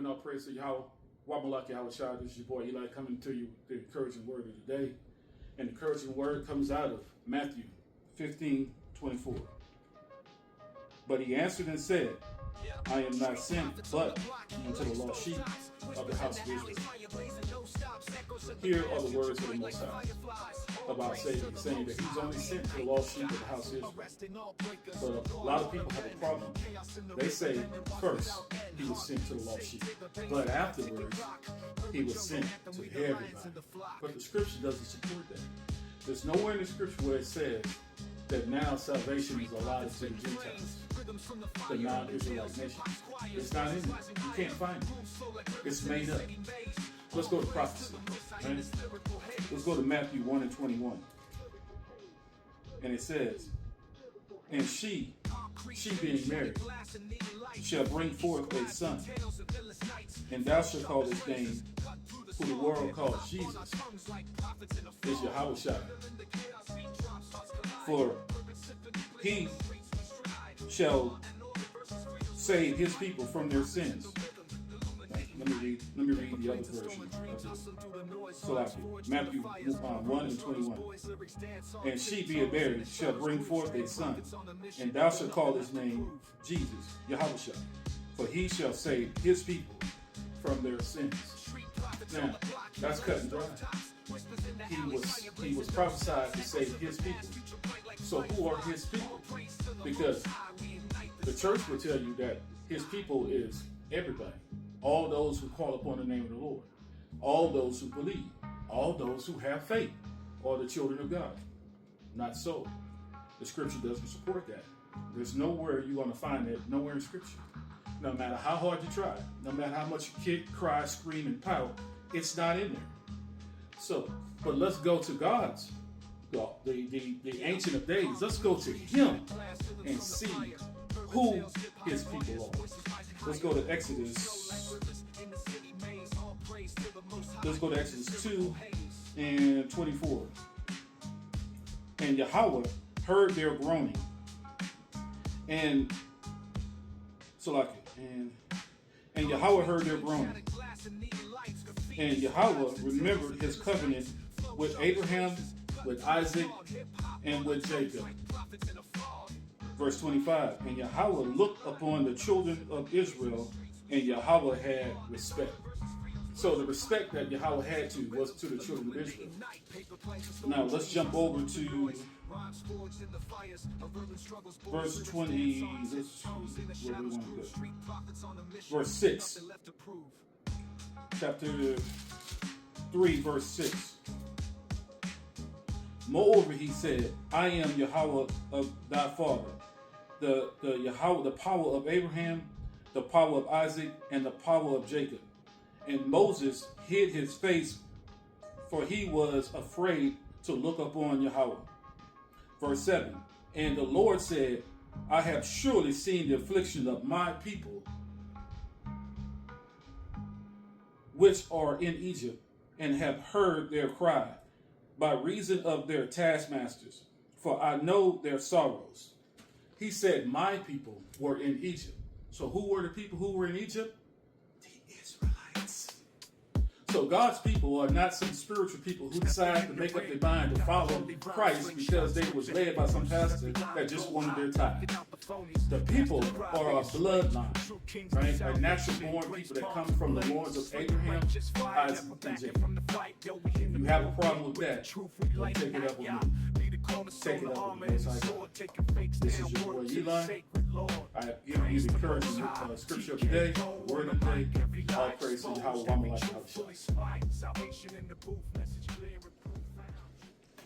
giving all praise to Yahweh. Wamalaki Yahweh. This is your boy Eli coming to you with the encouraging word of the day. And the encouraging word comes out of Matthew 15:24. But he answered and said, I am not sent but unto the lost sheep of the house of Israel. Here are the words of the Most High about Satan, saying that he's only sent to the lost sheep of the house of Israel. But a lot of people have a problem. They say first he was sent to the lost sheep, but afterwards he was sent to everybody. But the scripture doesn't support that. There's nowhere in the scripture where it says that now salvation is allotted to the Gentiles, the non-Israelite nations. It's not in there. You can't find it. It's made up. Let's go to prophecy. Right? Let's go to Matthew 1:21. And it says, and she being married, shall bring forth a son, and thou shalt call his name, who the world calls Jesus, is Yahweh. For he shall save his people from their sins. Let me read the other version of this. So like Matthew 1:21. And she being married shall bring forth a son, and thou shalt call his name Jesus, Yahweh. For he shall save his people from their sins. Now, that's cut and dry. He was prophesied to save his people. So who are his people? Because the church will tell you that his people is everybody. All those who call upon the name of the Lord. All those who believe. All those who have faith are the children of God. Not so. The scripture doesn't support that. There's nowhere you're going to find that, nowhere in scripture. No matter how hard you try, no matter how much you kick, cry, scream, and pout, it's not in there. So, but let's go to God's, the Ancient of Days. Let's go to him and see who his people are. Let's go to Exodus. Let's go to Exodus 2:24. And Yahweh heard their groaning, and and Yahweh heard their groaning, and Yahweh remembered his covenant with Abraham, with Isaac, and with Jacob. Verse 25, and Yahweh looked upon the children of Israel, and Yahweh had respect. So the respect that Yahweh had to was to the children of Israel. Now let's jump over to verse 20. Where we want to go. Verse 6. Chapter 3, verse 6. Moreover, he said, I am Yahweh of thy father, the Yahweh, the power of Abraham, the power of Isaac, and the power of Jacob. And Moses hid his face, for he was afraid to look upon Yahweh. Verse 7. And the Lord said, I have surely seen the affliction of my people, which are in Egypt, and have heard their cry, by reason of their taskmasters, for I know their sorrows. He said, my people were in Egypt. So who were the people who were in Egypt? The Israelites. So God's people are not some spiritual people who decide to make up their mind to follow Christ because they was led by some pastor that just wanted their tithe. The people are a bloodline, right? A natural born people that come from the loins of Abraham, Isaac, and Jacob. If you have a problem with that, don't take it up with me. Take it up with me. This is your boy Eli. I have given you the encouraging scripture of the day, word of the day. All praise to Yahweh. Salvation in the booth, message clear.